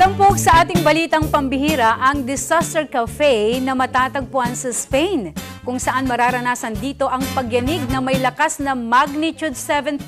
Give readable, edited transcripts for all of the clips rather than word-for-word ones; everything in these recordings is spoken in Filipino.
Tampok sa ating balitang pambihira ang Disaster Cafe na matatagpuan sa Spain, kung saan mararanasan dito ang pagyanig na may lakas na magnitude 7.8.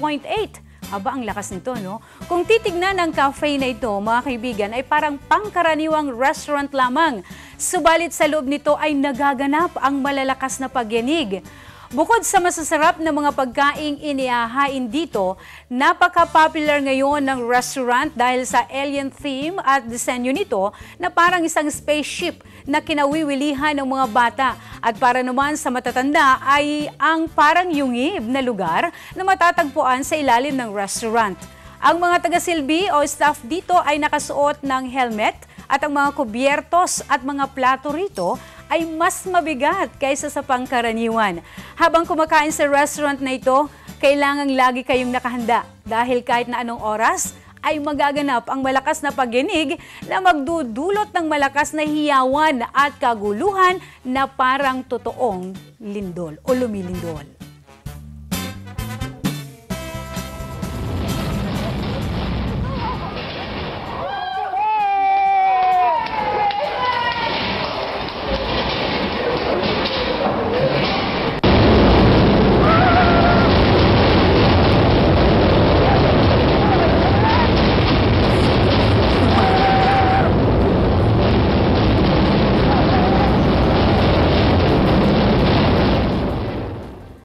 Aba, ang lakas nito, no? Kung titignan ang cafe na ito, mga kaibigan, ay parang pangkaraniwang restaurant lamang. Subalit sa loob nito ay nagaganap ang malalakas na pagyanig. Bukod sa masasarap na mga pagkaing inihahain dito, napaka-popular ngayon ng restaurant dahil sa alien theme at disenyo nito na parang isang spaceship na kinawiwilihan ng mga bata. At para naman sa matatanda ay ang parang yungib na lugar na matatagpuan sa ilalim ng restaurant. Ang mga taga-silbi o staff dito ay nakasuot ng helmet at ang mga kubyertos at mga plato rito ay mas mabigat kaysa sa pangkaraniwan. Habang kumakain sa restaurant na ito, kailangang lagi kayong nakahanda dahil kahit na anong oras ay magaganap ang malakas na pagyanig na magdudulot ng malakas na hiyawan at kaguluhan na parang totoong lindol o lumilindol.